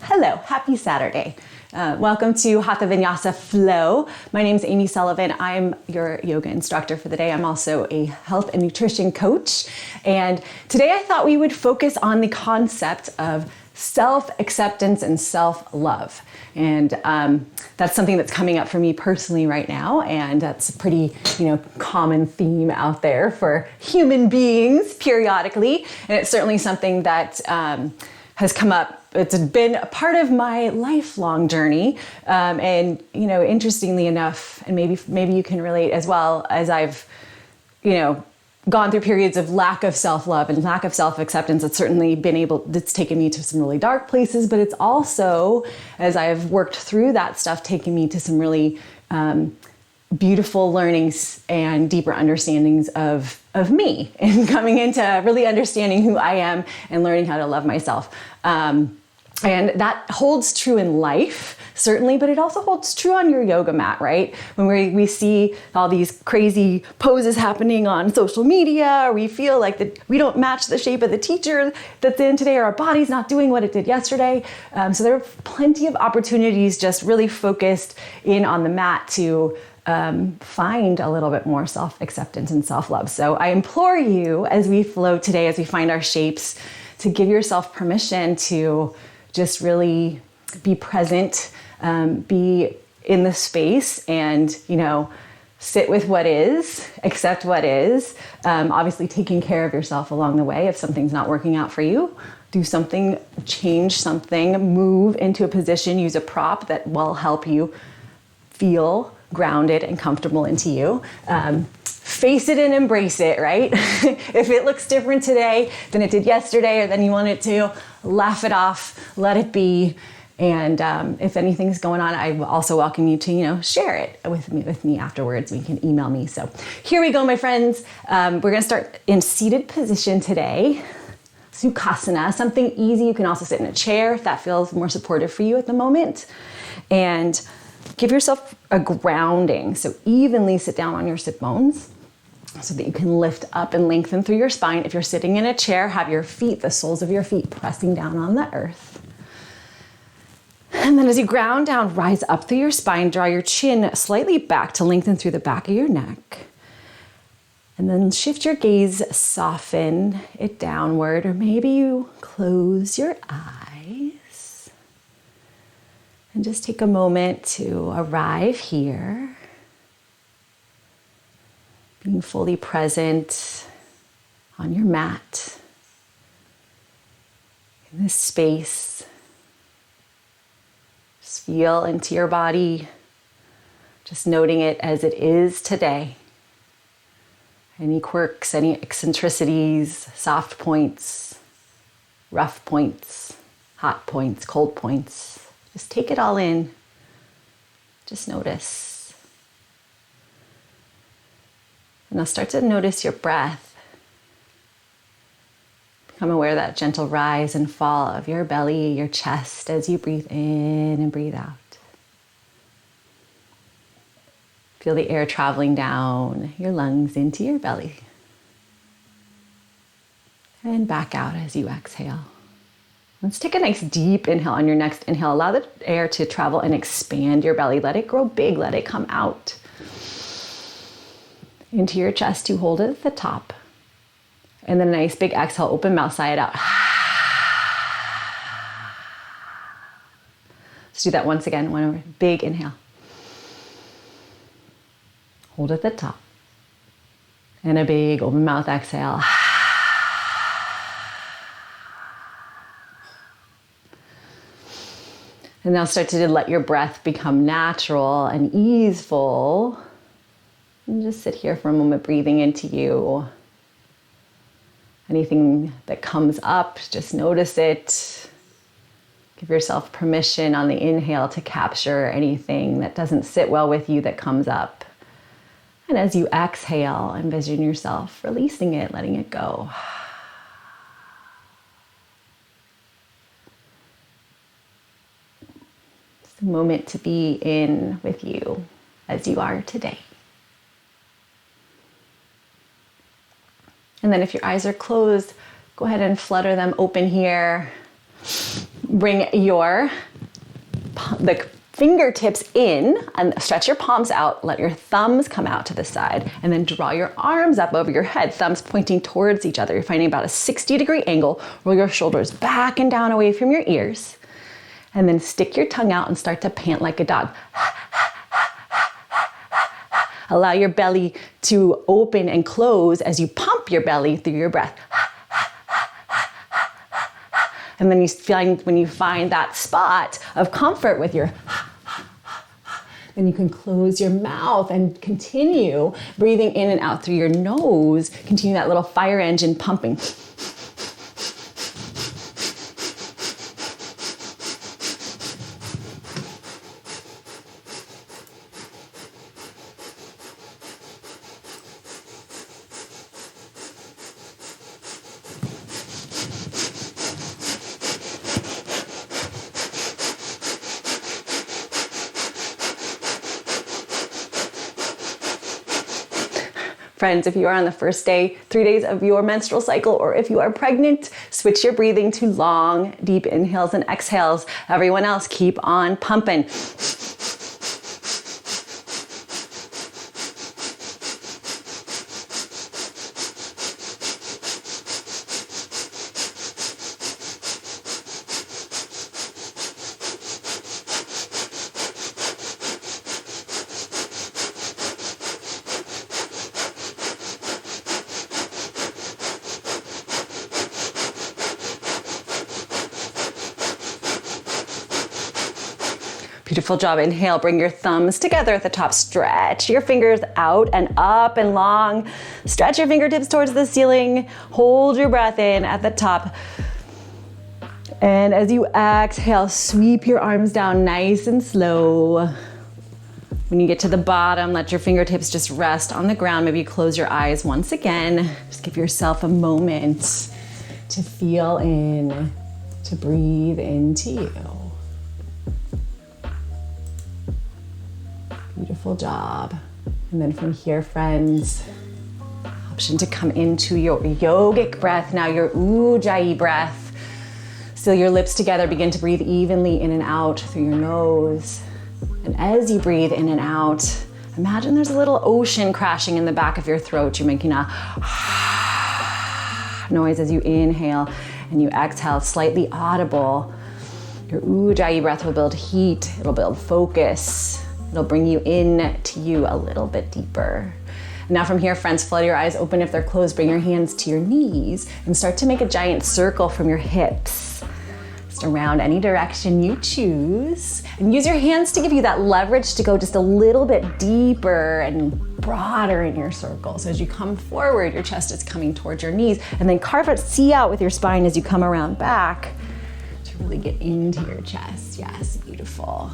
Hello, happy Saturday. Welcome to Hatha Vinyasa Flow. My name is Amy Sullivan. I'm your yoga instructor for the day. I'm also a health and nutrition coach. And today I thought we would focus on the concept of self-acceptance and self-love. And that's something that's coming up for me personally right now. And that's a pretty, common theme out there for human beings periodically. And it's certainly something that has come up. It's been a part of my lifelong journey. And, interestingly enough, and maybe you can relate as well, as I've, gone through periods of lack of self-love and lack of self-acceptance, it's taken me to some really dark places, but it's also, as I've worked through that stuff, taken me to some really beautiful learnings and deeper understandings of me, and coming into really understanding who I am and learning how to love myself. And that holds true in life, certainly, but it also holds true on your yoga mat, right? When we see all these crazy poses happening on social media, or we feel like that we don't match the shape of the teacher that's in today, or our body's not doing what it did yesterday. So there are plenty of opportunities just really focused in on the mat to find a little bit more self-acceptance and self-love. So I implore you, as we flow today, as we find our shapes, to give yourself permission to just really be present, be in the space, and, sit with what is, accept what is, obviously taking care of yourself along the way. If something's not working out for you, do something, change something, move into a position, use a prop that will help you feel grounded and comfortable into you. Face it and embrace it, right? If it looks different today than it did yesterday or than you want it to, laugh it off, let it be. And if anything's going on, I will also welcome you to, share it with me afterwards. You can email me. So here we go, my friends. We're going to start in seated position today. Sukhasana, something easy. You can also sit in a chair if that feels more supportive for you at the moment. And give yourself a grounding. So evenly sit down on your sit bones so that you can lift up and lengthen through your spine. If you're sitting in a chair, have your feet, the soles of your feet, pressing down on the earth. And then as you ground down, rise up through your spine, draw your chin slightly back to lengthen through the back of your neck. And then shift your gaze, soften it downward, or maybe you close your eyes. And just take a moment to arrive here, being fully present on your mat, in this space. Just feel into your body, just noting it as it is today. Any quirks, any eccentricities, soft points, rough points, hot points, cold points. Just take it all in. Just notice. And now start to notice your breath. Become aware of that gentle rise and fall of your belly, your chest as you breathe in and breathe out. Feel the air traveling down your lungs into your belly. And back out as you exhale. Let's take a nice deep inhale. On your next inhale, allow the air to travel and expand your belly. Let it grow big. Let it come out into your chest. You hold it at the top. And then a nice big exhale, open mouth, sigh it out. Let's do that once again. One more big inhale. Hold at the top. And a big open mouth exhale. And now start to let your breath become natural and easeful. And just sit here for a moment, breathing into you. Anything that comes up, just notice it. Give yourself permission on the inhale to capture anything that doesn't sit well with you that comes up. And as you exhale, envision yourself releasing it, letting it go. Moment to be in with you as you are today. And then if your eyes are closed, go ahead and flutter them open here. Bring the fingertips in and stretch your palms out. Let your thumbs come out to the side and then draw your arms up over your head, thumbs pointing towards each other. You're finding about a 60-degree angle. Roll your shoulders back and down away from your ears. And then stick your tongue out and start to pant like a dog. Allow your belly to open and close as you pump your belly through your breath. And then when you find that spot of comfort with your then you can close your mouth and continue breathing in and out through your nose. Continue that little fire engine pumping. Friends, if you are on the first day, 3 days of your menstrual cycle, or if you are pregnant, switch your breathing to long, deep inhales and exhales. Everyone else, keep on pumping. Beautiful job. Inhale, bring your thumbs together at the top. Stretch your fingers out and up and long. Stretch your fingertips towards the ceiling. Hold your breath in at the top. And as you exhale, sweep your arms down nice and slow. When you get to the bottom, let your fingertips just rest on the ground. Maybe close your eyes once again. Just give yourself a moment to feel in, to breathe into you. Beautiful job. And then from here, friends, option to come into your yogic breath. Now your Ujjayi breath. Seal your lips together. Begin to breathe evenly in and out through your nose. And as you breathe in and out, imagine there's a little ocean crashing in the back of your throat. You're making a noise as you inhale and you exhale, slightly audible. Your Ujjayi breath will build heat. It'll build focus. It'll bring you in to you a little bit deeper. Now from here, friends, flutter your eyes open if they're closed. Bring your hands to your knees and start to make a giant circle from your hips. Just around any direction you choose. And use your hands to give you that leverage to go just a little bit deeper and broader in your circle. So as you come forward, your chest is coming towards your knees. And then carve a C out with your spine as you come around back to really get into your chest. Yes, beautiful.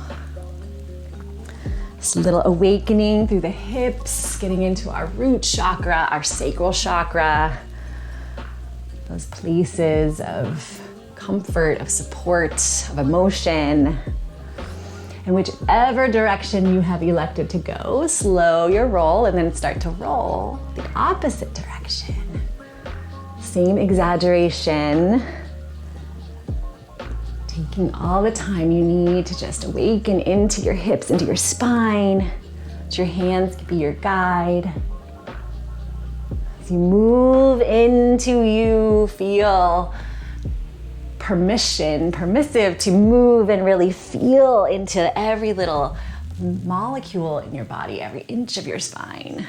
Just a little awakening through the hips, getting into our root chakra, our sacral chakra, those places of comfort, of support, of emotion. In whichever direction you have elected to go, slow your roll and then start to roll the opposite direction. Same exaggeration. Taking all the time you need to just awaken into your hips, into your spine. Let your hands be your guide. As you move into you, feel permissive to move and really feel into every little molecule in your body, every inch of your spine.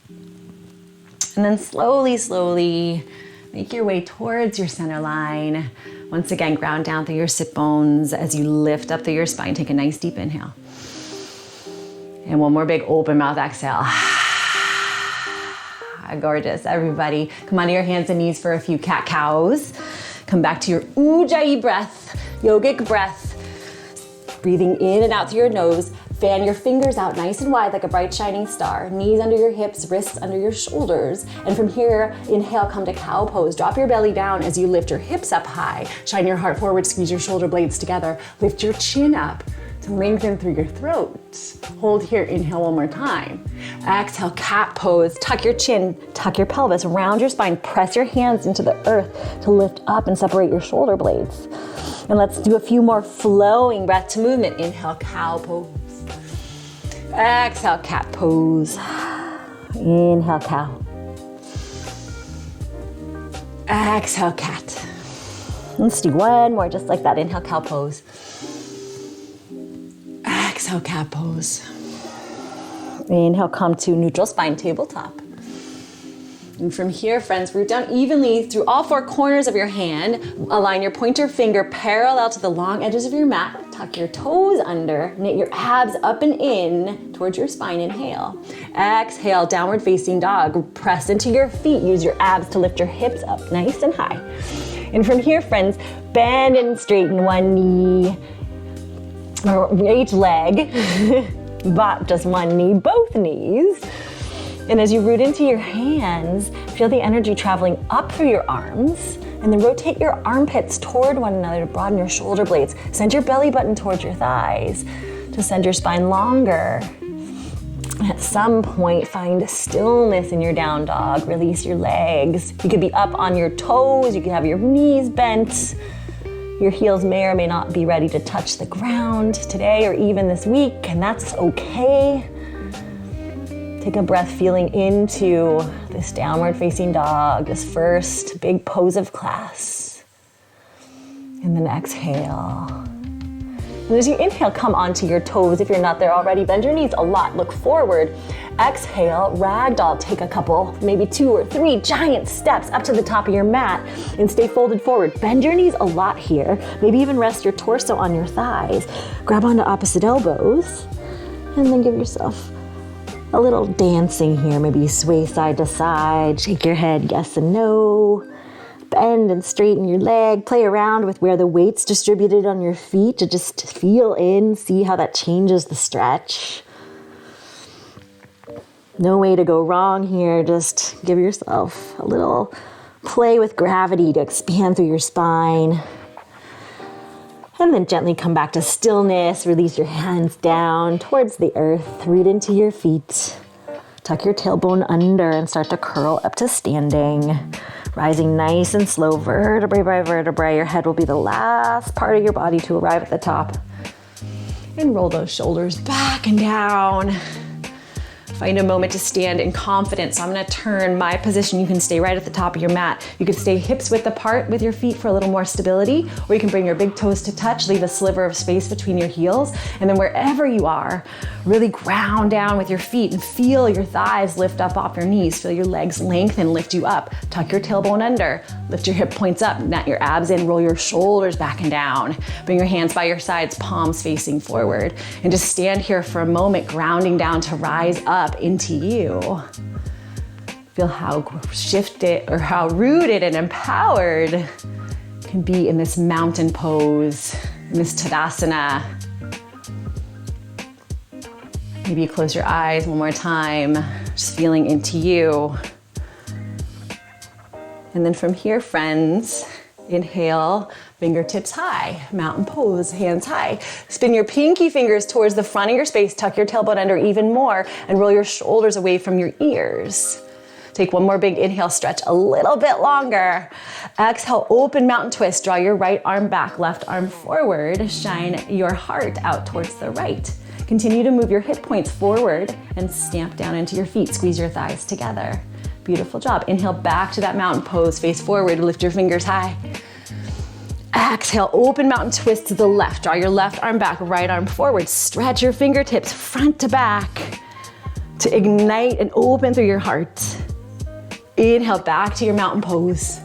And then slowly make your way towards your center line. Once again, ground down through your sit bones as you lift up through your spine. Take a nice deep inhale. And one more big open mouth exhale. Gorgeous, everybody. Come onto your hands and knees for a few cat-cows. Come back to your Ujjayi breath, yogic breath. Breathing in and out through your nose. Fan your fingers out nice and wide like a bright shining star. Knees under your hips, wrists under your shoulders. And from here, inhale, come to cow pose. Drop your belly down as you lift your hips up high. Shine your heart forward, squeeze your shoulder blades together. Lift your chin up to lengthen through your throat. Hold here, inhale one more time. Exhale, cat pose. Tuck your chin, tuck your pelvis, round your spine. Press your hands into the earth to lift up and separate your shoulder blades. And let's do a few more flowing breath to movement. Inhale, cow pose. Exhale, cat pose. Inhale, cow. Exhale, cat. Let's do one more just like that. Inhale, cow pose. Exhale, cat pose. Inhale, come to neutral spine, tabletop. And from here, friends, root down evenly through all four corners of your hand. Align your pointer finger parallel to the long edges of your mat. Tuck your toes under. Knit your abs up and in towards your spine. Inhale. Exhale, downward facing dog. Press into your feet. Use your abs to lift your hips up nice and high. And from here, friends, bend and straighten one knee, or each leg. But just one knee, both knees. And as you root into your hands, feel the energy traveling up through your arms, and then rotate your armpits toward one another to broaden your shoulder blades. Send your belly button towards your thighs to send your spine longer. At some point, find stillness in your down dog. Release your legs. You could be up on your toes. You could have your knees bent. Your heels may or may not be ready to touch the ground today or even this week, and that's okay. Take a breath feeling into this downward facing dog, this first big pose of class. And then exhale. And as you inhale, come onto your toes. If you're not there already, bend your knees a lot, look forward. Exhale, ragdoll, take a couple, maybe 2 or 3 giant steps up to the top of your mat and stay folded forward. Bend your knees a lot here. Maybe even rest your torso on your thighs. Grab onto opposite elbows and then give yourself a little dancing here. Maybe sway side to side, shake your head yes and no. Bend and straighten your leg. Play around with where the weight's distributed on your feet to just feel in, see how that changes the stretch. No way to go wrong here. Just give yourself a little play with gravity to expand through your spine. And then gently come back to stillness. Release your hands down towards the earth. Root into your feet. Tuck your tailbone under and start to curl up to standing. Rising nice and slow, vertebrae by vertebrae. Your head will be the last part of your body to arrive at the top. And roll those shoulders back and down. Find a moment to stand in confidence. So I'm gonna turn my position. You can stay right at the top of your mat. You could stay hips width apart with your feet for a little more stability, or you can bring your big toes to touch, leave a sliver of space between your heels, and then wherever you are, really ground down with your feet and feel your thighs lift up off your knees. Feel your legs lengthen, lift you up. Tuck your tailbone under, lift your hip points up, net your abs in, roll your shoulders back and down. Bring your hands by your sides, palms facing forward, and just stand here for a moment, grounding down to rise up into you. Feel how shifted or how rooted and empowered you can be in this mountain pose, in this Tadasana. Maybe you close your eyes one more time, just feeling into you. And then from here, friends, inhale, fingertips high, mountain pose, hands high. Spin your pinky fingers towards the front of your space, tuck your tailbone under even more, and roll your shoulders away from your ears. Take one more big inhale, stretch a little bit longer. Exhale, open mountain twist. Draw your right arm back, left arm forward. Shine your heart out towards the right. Continue to move your hip points forward and stamp down into your feet. Squeeze your thighs together. Beautiful job. Inhale back to that mountain pose, face forward, lift your fingers high. Exhale, open mountain twist to the left. Draw your left arm back, right arm forward. Stretch your fingertips front to back to ignite and open through your heart. Inhale back to your mountain pose.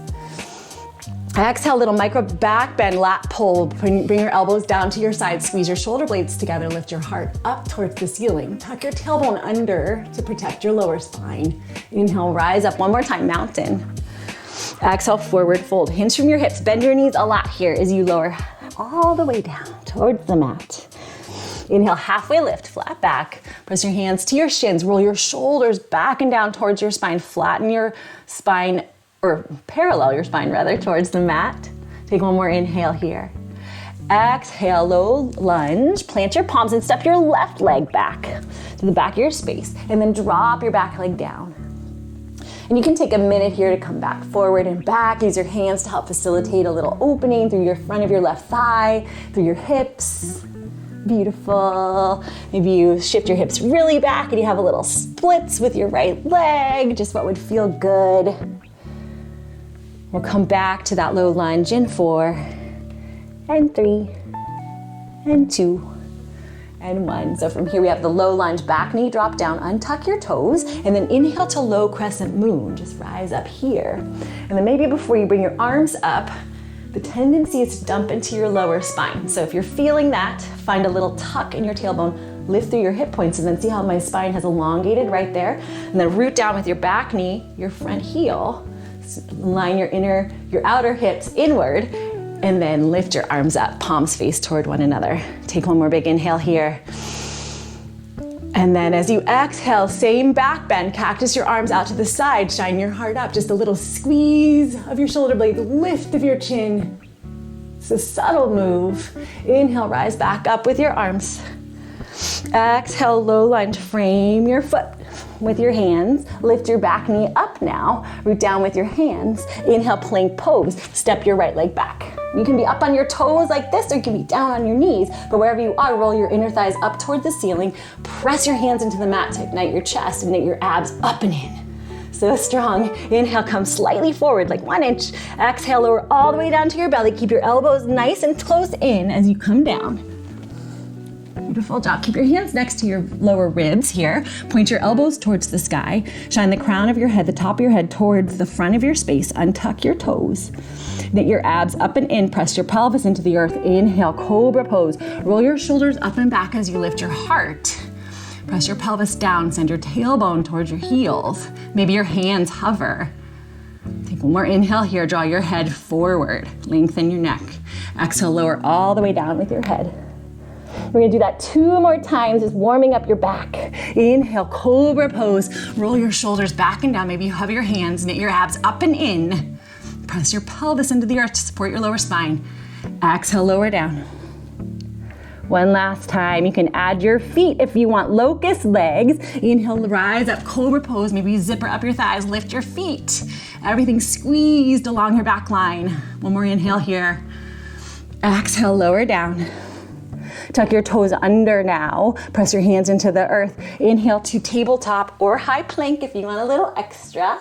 Exhale, little micro back bend, lat pull. Bring your elbows down to your sides. Squeeze your shoulder blades together. Lift your heart up towards the ceiling. Tuck your tailbone under to protect your lower spine. Inhale, rise up one more time, mountain. Exhale, forward fold. Hinge from your hips. Bend your knees a lot here as you lower all the way down towards the mat. Inhale, halfway lift, flat back. Press your hands to your shins. Roll your shoulders back and down towards your spine. Flatten your spine, or parallel your spine rather, towards the mat. Take one more inhale here. Exhale, low lunge. Plant your palms and step your left leg back to the back of your space. And then drop your back leg down. And you can take a minute here to come back forward and back. Use your hands to help facilitate a little opening through your front of your left thigh, through your hips. Beautiful. Maybe you shift your hips really back and you have a little splits with your right leg, just what would feel good. We'll come back to that low lunge in 4 and 3 and 2 and 1. So from here we have the low lunge, back knee drop down, untuck your toes, and then inhale to low crescent moon. Just rise up here. And then maybe before you bring your arms up, the tendency is to dump into your lower spine. So if you're feeling that, find a little tuck in your tailbone, lift through your hip points, and then see how my spine has elongated right there. And then root down with your back knee, your front heel, line your outer hips inward, and then lift your arms up, palms face toward one another. Take one more big inhale here. And then as you exhale, same back bend, cactus your arms out to the side, shine your heart up, just a little squeeze of your shoulder blades, lift of your chin. It's a subtle move. Inhale, rise back up with your arms. Exhale, low lunge, frame your foot with your hands. Lift your back knee up now, root down with your hands. Inhale, plank pose, step your right leg back. You can be up on your toes like this, or you can be down on your knees, but wherever you are, roll your inner thighs up toward the ceiling, press your hands into the mat to ignite your chest and knit your abs up and in. So strong. Inhale, come slightly forward, like 1 inch. Exhale, lower all the way down to your belly. Keep your elbows nice and close in as you come down. Beautiful job. Keep your hands next to your lower ribs here. Point your elbows towards the sky. Shine the crown of your head, the top of your head towards the front of your space. Untuck your toes. Knit your abs up and in. Press your pelvis into the earth. Inhale, cobra pose. Roll your shoulders up and back as you lift your heart. Press your pelvis down. Send your tailbone towards your heels. Maybe your hands hover. Take one more inhale here. Draw your head forward. Lengthen your neck. Exhale, lower all the way down with your head. We're gonna do that 2 more times, just warming up your back. Inhale, cobra pose. Roll your shoulders back and down. Maybe you hover your hands, knit your abs up and in. Press your pelvis into the earth to support your lower spine. Exhale, lower down. One last time. You can add your feet if you want. Locust legs. Inhale, rise up, cobra pose. Maybe you zipper up your thighs, lift your feet. Everything squeezed along your back line. One more inhale here. Exhale, lower down. Tuck your toes under now. Press your hands into the earth. Inhale to tabletop or high plank if you want a little extra.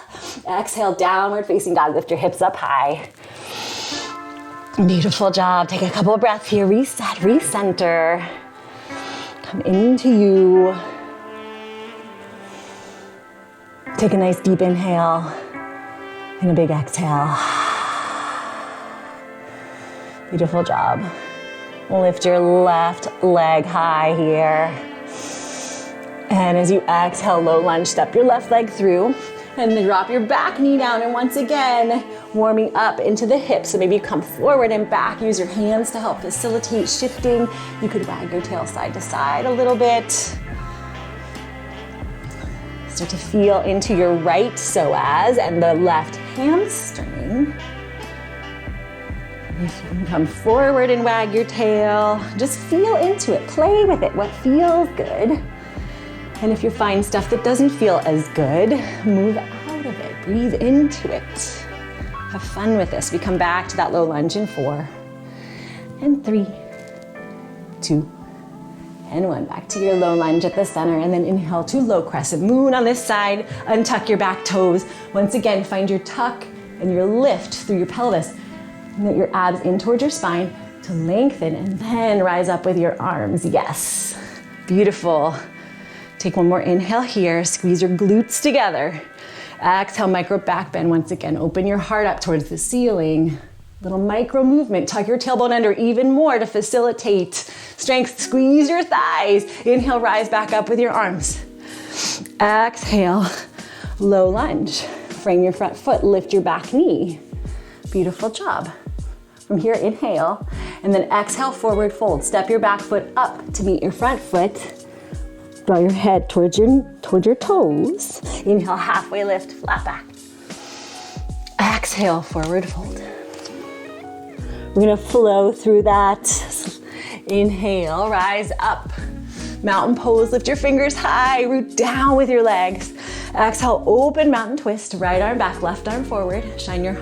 Exhale, downward facing dog. Lift your hips up high. Beautiful job. Take a couple of breaths here. Reset, recenter. Come into you. Take a nice deep inhale and a big exhale. Beautiful job. Lift your left leg high here. And as you exhale, low lunge, step your left leg through and then drop your back knee down. And once again, warming up into the hips. So maybe you come forward and back. Use your hands to help facilitate shifting. You could wag your tail side to side a little bit. Start to feel into your right psoas and the left hamstring. You can come forward and wag your tail. Just feel into it, play with it, what feels good. And if you find stuff that doesn't feel as good, move out of it, breathe into it. Have fun with this. We come back to that low lunge in 4 and 3, 2, and 1. Back to your low lunge at the center, and then inhale to low crescent moon on this side. Untuck your back toes. Once again, find your tuck and your lift through your pelvis. Knit your abs in towards your spine to lengthen, and then rise up with your arms. Yes, beautiful. Take one more inhale here. Squeeze your glutes together. Exhale, micro back bend. Once again, open your heart up towards the ceiling. Little micro movement. Tuck your tailbone under even more to facilitate strength. Squeeze your thighs. Inhale, rise back up with your arms. Exhale, low lunge. Frame your front foot, lift your back knee. Beautiful job. From here, inhale, and then exhale, forward fold. Step your back foot up to meet your front foot. Draw your head towards your toes. Inhale, halfway lift, flat back. Exhale, forward fold. We're gonna flow through that. Inhale, rise up. Mountain pose, lift your fingers high, root down with your legs. Exhale, open mountain twist, right arm back, left arm forward. Shine your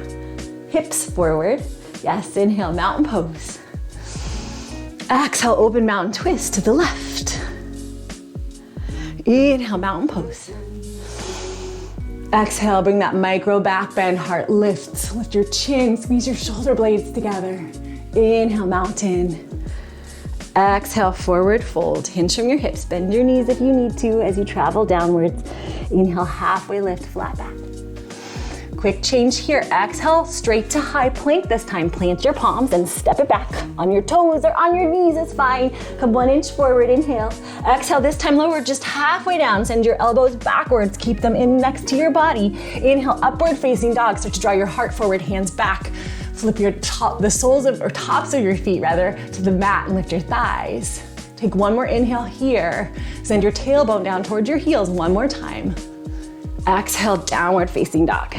hips forward. Yes, inhale, mountain pose. Exhale, open mountain twist to the left. Inhale, mountain pose. Exhale, bring that micro back bend, heart lifts. Lift your chin, squeeze your shoulder blades together. Inhale, mountain. Exhale, forward fold. Hinge from your hips. Bend your knees if you need to as you travel downwards. Inhale, halfway lift, flat back. Quick change here. Exhale, straight to high plank. This time, plant your palms and step it back. On your toes or on your knees is fine. Come 1 inch forward, inhale. Exhale, this time lower, just halfway down. Send your elbows backwards. Keep them in next to your body. Inhale, upward facing dog. Start to draw your heart forward, hands back. Flip the soles of, or tops of your feet rather, to the mat and lift your thighs. Take one more inhale here. Send your tailbone down towards your heels one more time. Exhale, downward facing dog.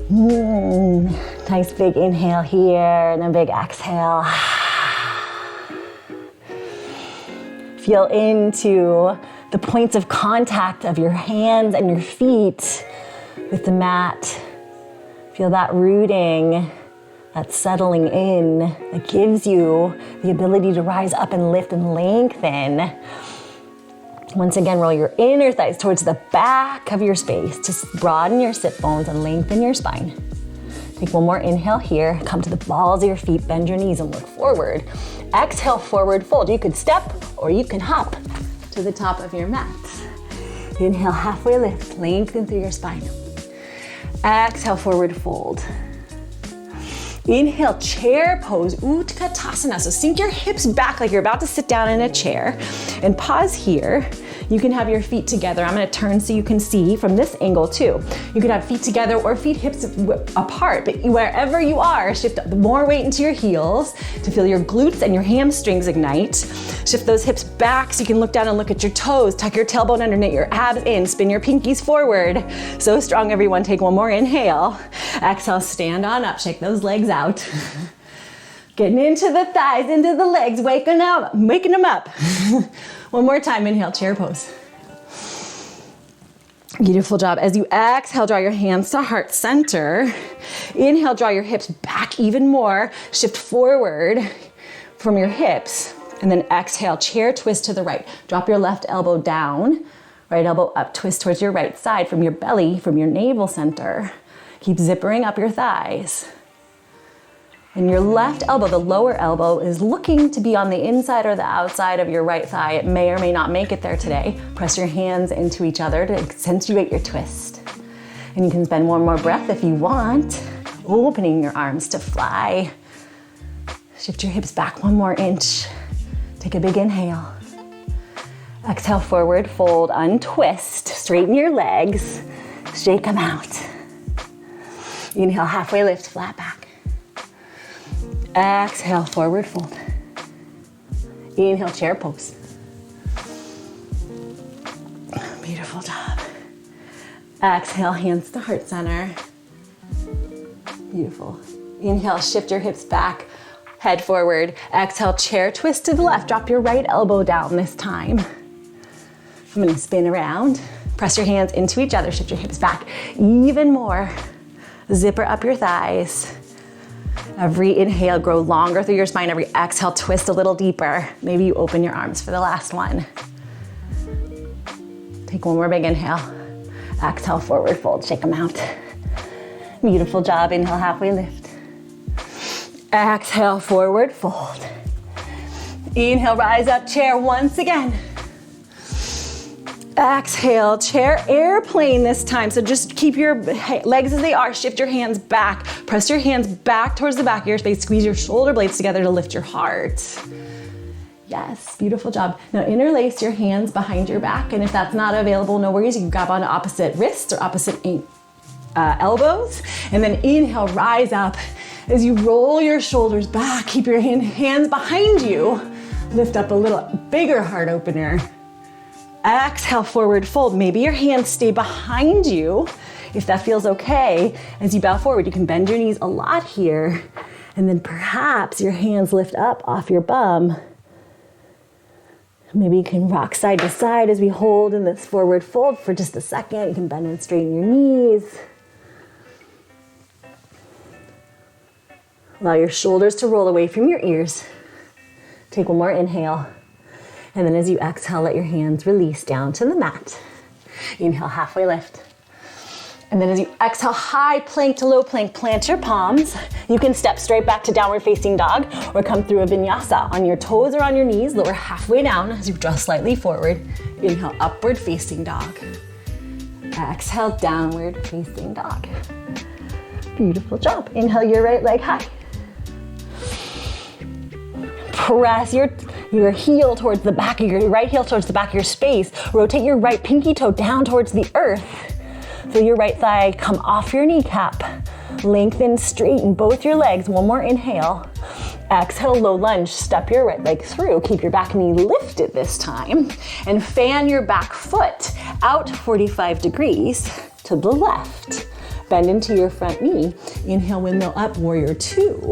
Nice big inhale here and a big exhale. Feel into the points of contact of your hands and your feet with the mat. Feel that rooting, that settling in, that gives you the ability to rise up and lift and lengthen. Once again, roll your inner thighs towards the back of your space. Just broaden your sit bones and lengthen your spine. Take one more inhale here. Come to the balls of your feet, bend your knees and look forward. Exhale, forward fold. You could step or you can hop to the top of your mat. Inhale, halfway lift, lengthen through your spine. Exhale, forward fold. Inhale, chair pose, Utkatasana. So sink your hips back like you're about to sit down in a chair and pause here. You can have your feet together. I'm gonna turn so you can see from this angle too. You could have feet together or feet hips apart, but wherever you are, shift more weight into your heels to feel your glutes and your hamstrings ignite. Shift those hips back so you can look down and look at your toes. Tuck your tailbone under, knit your abs in, spin your pinkies forward. So strong, everyone. Take one more inhale. Exhale, stand on up, shake those legs out. Getting into the thighs, into the legs, waking them up. One more time, inhale, chair pose. Beautiful job. As you exhale, draw your hands to heart center. Inhale, draw your hips back even more. Shift forward from your hips. And then exhale, chair twist to the right. Drop your left elbow down, right elbow up, twist towards your right side from your belly, from your navel center. Keep zippering up your thighs. And your left elbow, the lower elbow, is looking to be on the inside or the outside of your right thigh. It may or may not make it there today. Press your hands into each other to accentuate your twist. And you can spend one more breath if you want, opening your arms to fly. Shift your hips back 1 more inch. Take a big inhale. Exhale, forward fold, untwist. Straighten your legs, shake them out. Inhale, halfway lift, flat back. Exhale, forward fold. Inhale, chair pose. Beautiful job. Exhale, hands to heart center. Beautiful. Inhale, shift your hips back, head forward. Exhale, chair twist to the left. Drop your right elbow down this time. I'm gonna spin around. Press your hands into each other, shift your hips back even more. Zipper up your thighs. Every inhale, grow longer through your spine. Every exhale, twist a little deeper. Maybe you open your arms for the last one. Take one more big inhale. Exhale, forward fold, shake them out. Beautiful job, inhale, halfway lift. Exhale, forward fold. Inhale, rise up, chair once again. Exhale, chair airplane this time. So just keep your legs as they are. Shift your hands back. Press your hands back towards the back of your space. Squeeze your shoulder blades together to lift your heart. Yes, beautiful job. Now interlace your hands behind your back. And if that's not available, no worries. You can grab onto opposite wrists or opposite elbows. And then inhale, rise up. As you roll your shoulders back, keep your hands behind you. Lift up a little bigger heart opener. Exhale, forward fold. Maybe your hands stay behind you if that feels okay. As you bow forward, you can bend your knees a lot here. And then perhaps your hands lift up off your bum. Maybe you can rock side to side as we hold in this forward fold for just a second. You can bend and straighten your knees. Allow your shoulders to roll away from your ears. Take one more inhale. And then as you exhale, let your hands release down to the mat. Inhale, halfway lift. And then as you exhale, high plank to low plank, plant your palms. You can step straight back to downward facing dog or come through a vinyasa on your toes or on your knees, lower halfway down as you draw slightly forward. Inhale, upward facing dog. Exhale, downward facing dog. Beautiful job. Inhale, your right leg high. Press your heel towards the back of your right heel towards the back of your space. Rotate your right pinky toe down towards the earth. Feel your right thigh come off your kneecap. Lengthen, straighten both your legs. One more inhale. Exhale, low lunge. Step your right leg through. Keep your back knee lifted this time. And fan your back foot out 45 degrees to the left. Bend into your front knee. Inhale, windmill up, warrior two.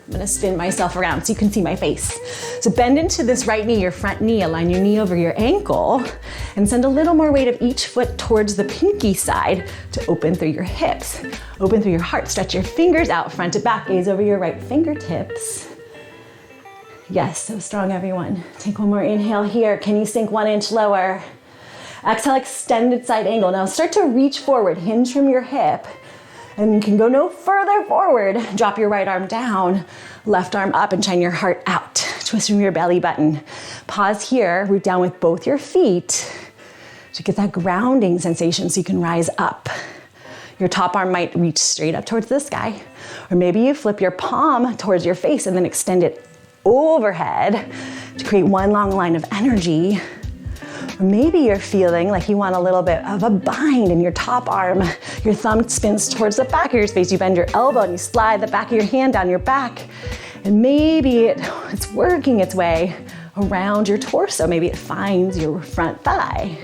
I'm gonna spin myself around so you can see my face. So bend into this right knee, your front knee, align your knee over your ankle, and send a little more weight of each foot towards the pinky side to open through your hips. Open through your heart, stretch your fingers out, front to back, gaze over your right fingertips. Yes, so strong everyone. Take one more inhale here. Can you sink 1 inch lower? Exhale, extended side angle. Now start to reach forward, hinge from your hip. And you can go no further forward. Drop your right arm down, left arm up and shine your heart out. Twist from your belly button. Pause here, root down with both your feet to get that grounding sensation so you can rise up. Your top arm might reach straight up towards the sky, or maybe you flip your palm towards your face and then extend it overhead to create one long line of energy. Or maybe you're feeling like you want a little bit of a bind in your top arm. Your thumb spins towards the back of your space. You bend your elbow and you slide the back of your hand down your back. And maybe it's working its way around your torso. Maybe it finds your front thigh.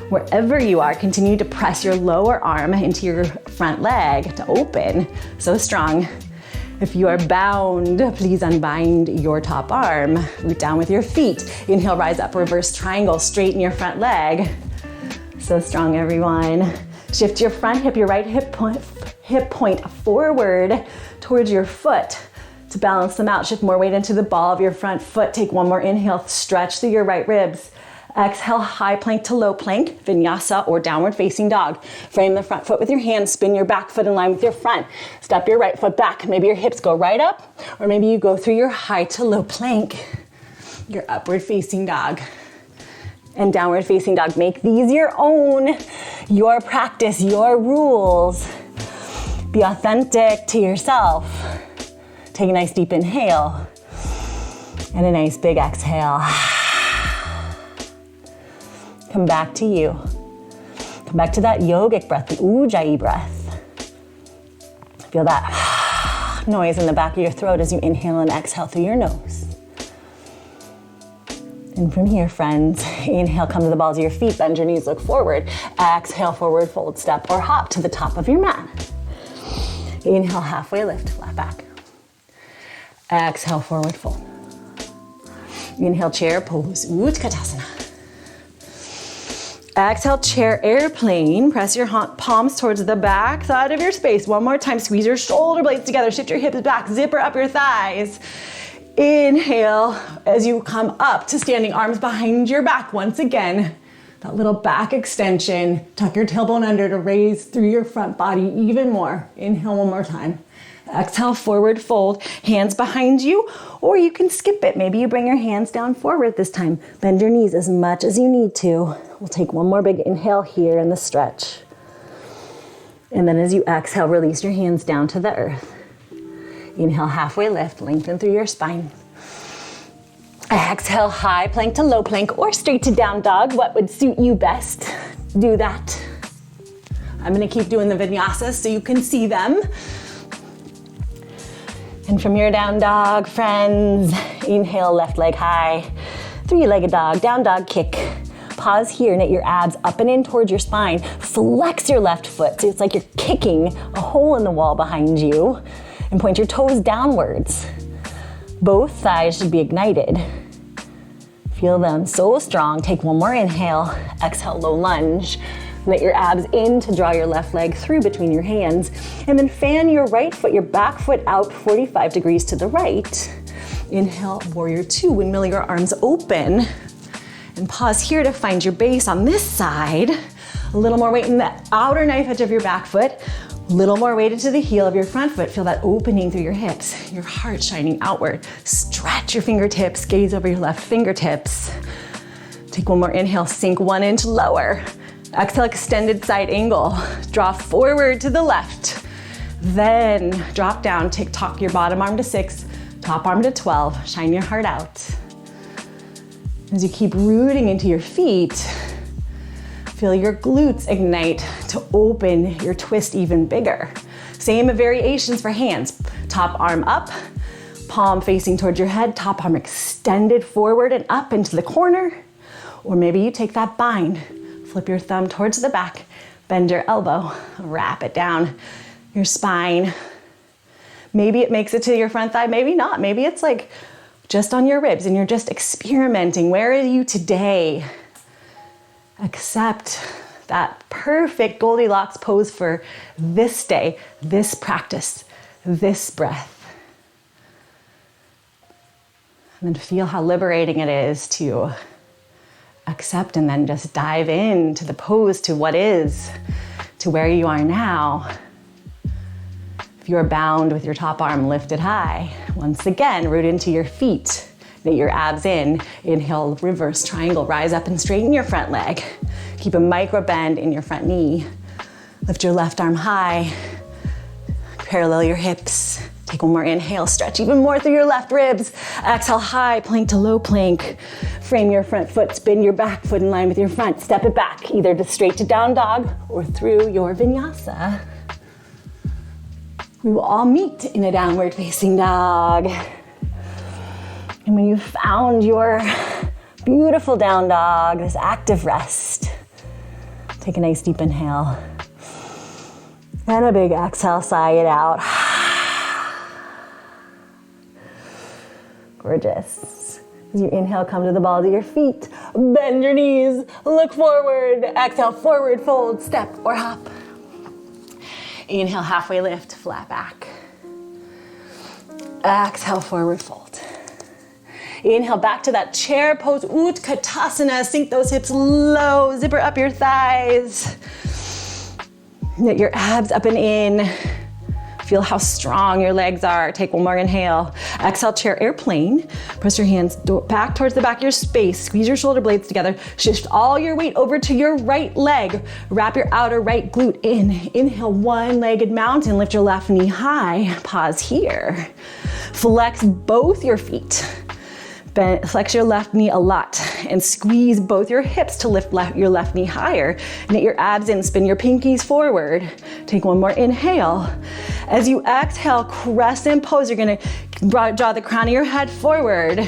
Wherever you are, continue to press your lower arm into your front leg to open. So strong. If you are bound, please unbind your top arm. Root down with your feet. Inhale, rise up, reverse triangle. Straighten your front leg. So strong, everyone. Shift your front hip, your right hip point forward towards your foot to balance them out. Shift more weight into the ball of your front foot. Take one more inhale, stretch through your right ribs. Exhale, high plank to low plank, vinyasa or downward facing dog. Frame the front foot with your hands, spin your back foot in line with your front. Step your right foot back. Maybe your hips go right up, or maybe you go through your high to low plank, your upward facing dog. And downward facing dog. Make these your own, your practice, your rules. Be authentic to yourself. Take a nice deep inhale and a nice big exhale. Come back to you. Come back to that yogic breath, the Ujjayi breath. Feel that noise in the back of your throat as you inhale and exhale through your nose. And from here, friends, inhale, come to the balls of your feet, bend your knees, look forward. Exhale, forward fold, step or hop to the top of your mat. Inhale, halfway lift, flat back. Exhale, forward fold. Inhale, chair pose, Utkatasana. Exhale, chair airplane. Press your palms towards the back side of your space. One more time, squeeze your shoulder blades together. Shift your hips back, zipper up your thighs. Inhale as you come up to standing, arms behind your back. Once again, that little back extension. Tuck your tailbone under to raise through your front body even more. Inhale one more time. Exhale, forward fold, hands behind you, or you can skip it. Maybe you bring your hands down forward this time. Bend your knees as much as you need to. We'll take one more big inhale here in the stretch. And then as you exhale, release your hands down to the earth. Inhale, halfway lift, lengthen through your spine. Exhale, high plank to low plank or straight to down dog. What would suit you best? Do that. I'm gonna keep doing the vinyasas so you can see them. And from your down dog, friends, inhale, left leg high, three-legged dog, down dog kick. Pause here, knit your abs up and in towards your spine. Flex your left foot, so it's like you're kicking a hole in the wall behind you, and point your toes downwards. Both thighs should be ignited. Feel them so strong. Take one more inhale. Exhale, low lunge. Let your abs in to draw your left leg through between your hands. And then fan your right foot, your back foot out 45 degrees to the right. Inhale, warrior two. Windmill your arms open. And pause here to find your base on this side. A little more weight in the outer knife edge of your back foot. A little more weight into the heel of your front foot. Feel that opening through your hips, your heart shining outward. Stretch your fingertips, gaze over your left fingertips. Take one more inhale, sink 1 inch lower. Exhale, extended side angle. Draw forward to the left. Then drop down, take your bottom arm to 6, top arm to 12. Shine your heart out. As you keep rooting into your feet, feel your glutes ignite to open your twist even bigger. Same variations for hands. Top arm up, palm facing towards your head, top arm extended forward and up into the corner. Or maybe you take that bind, flip your thumb towards the back, bend your elbow, wrap it down your spine. Maybe it makes it to your front thigh, maybe not. Maybe it's like just on your ribs and you're just experimenting. Where are you today? Accept that perfect Goldilocks pose for this day, this practice, this breath. And then feel how liberating it is to accept and then just dive into the pose, to what is, to where you are now. If you're bound with your top arm lifted high, once again, root into your feet. Knit your abs in. Inhale, reverse triangle. Rise up and straighten your front leg. Keep a micro bend in your front knee. Lift your left arm high. Parallel your hips. Take one more inhale. Stretch even more through your left ribs. Exhale, high plank to low plank. Frame your front foot. Spin your back foot in line with your front. Step it back, either to straight to down dog or through your vinyasa. We will all meet in a downward facing dog. And when you've found your beautiful down dog, this active rest, take a nice deep inhale. And a big exhale, sigh it out. Gorgeous. As you inhale, come to the balls of your feet. Bend your knees, look forward. Exhale, forward fold, step or hop. Inhale, halfway lift, flat back. Exhale, forward fold. Inhale, back to that chair pose, Utkatasana. Sink those hips low, zipper up your thighs. Knit your abs up and in. Feel how strong your legs are. Take one more inhale. Exhale, chair airplane. Press your hands back towards the back of your space. Squeeze your shoulder blades together. Shift all your weight over to your right leg. Wrap your outer right glute in. Inhale, one-legged mountain. Lift your left knee high. Pause here. Flex both your feet. Flex your left knee a lot and squeeze both your hips to lift your left knee higher. Knit your abs in, spin your pinkies forward. Take one more inhale. As you exhale, crescent pose. You're gonna draw the crown of your head forward.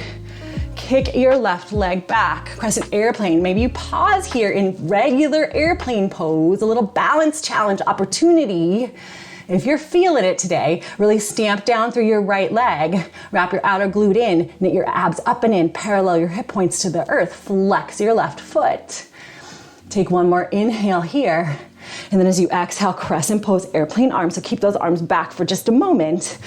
Kick your left leg back, crescent airplane. Maybe you pause here in regular airplane pose, a little balance challenge opportunity. If you're feeling it today, really stamp down through your right leg, wrap your outer glute in, knit your abs up and in, parallel your hip points to the earth, flex your left foot. Take one more inhale here. And then as you exhale, crescent pose, airplane arms. So keep those arms back for just a moment.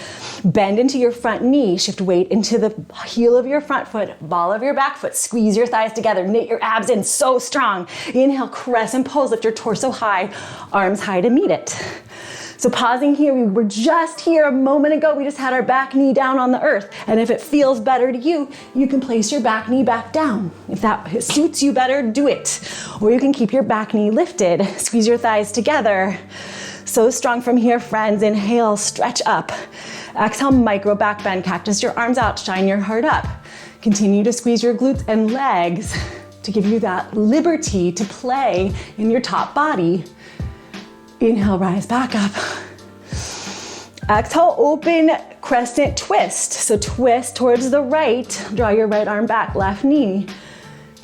Bend into your front knee, shift weight into the heel of your front foot, ball of your back foot. Squeeze your thighs together, knit your abs in so strong. Inhale, crescent pose, lift your torso high, arms high to meet it. So pausing here, we were just here a moment ago, we just had our back knee down on the earth. And if it feels better to you, you can place your back knee back down. If that suits you better, do it. Or you can keep your back knee lifted, squeeze your thighs together. So strong from here, friends. Inhale, stretch up. Exhale, micro back bend, cactus your arms out, shine your heart up. Continue to squeeze your glutes and legs to give you that liberty to play in your top body. Inhale, rise back up. Exhale, open crescent twist. So twist towards the right. Draw your right arm back, left knee.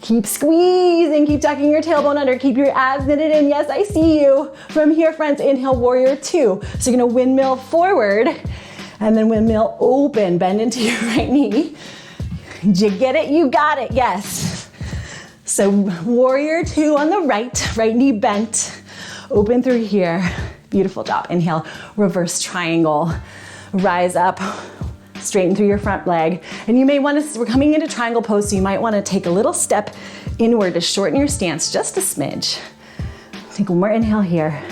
Keep squeezing, keep tucking your tailbone under, keep your abs knitted in. Yes, I see you. From here, friends, inhale, warrior two. So you're gonna windmill forward and then windmill open. Bend into your right knee. Did you get it? You got it, yes. So warrior two on the right knee bent, open through here. Beautiful job. Inhale, reverse triangle. Rise up, straighten through your front leg. And you may want to, we're coming into triangle pose, so you might want to take a little step inward to shorten your stance just a smidge. Take one more inhale here.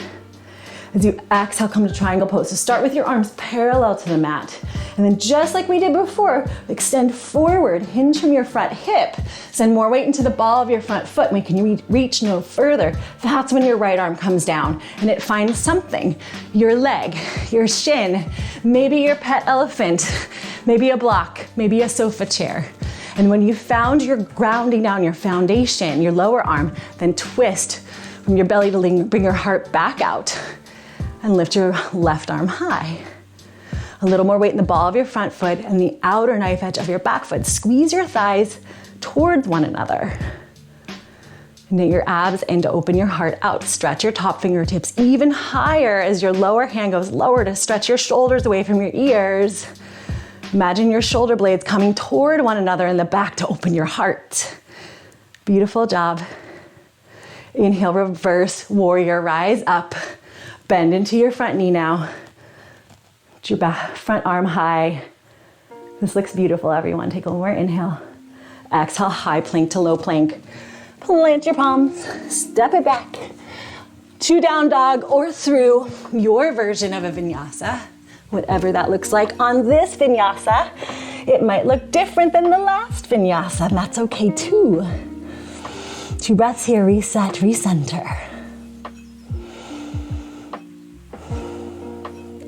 As you exhale, come to triangle pose. So start with your arms parallel to the mat. And then just like we did before, extend forward, hinge from your front hip. Send more weight into the ball of your front foot. And we can reach no further. That's when your right arm comes down and it finds something. Your leg, your shin, maybe your pet elephant, maybe a block, maybe a sofa chair. And when you found your grounding down, your foundation, your lower arm, then twist from your belly to bring your heart back out and lift your left arm high. A little more weight in the ball of your front foot and the outer knife edge of your back foot. Squeeze your thighs towards one another. Knit your abs in to open your heart out. Stretch your top fingertips even higher as your lower hand goes lower to stretch your shoulders away from your ears. Imagine your shoulder blades coming toward one another in the back to open your heart. Beautiful job. Inhale, reverse warrior, rise up. Bend into your front knee now. Get your back, front arm high. This looks beautiful, everyone. Take one more inhale. Exhale, high plank to low plank. Plant your palms, step it back to down dog or through your version of a vinyasa, whatever that looks like. On this vinyasa, it might look different than the last vinyasa, and that's okay too. 2 breaths here, reset, recenter.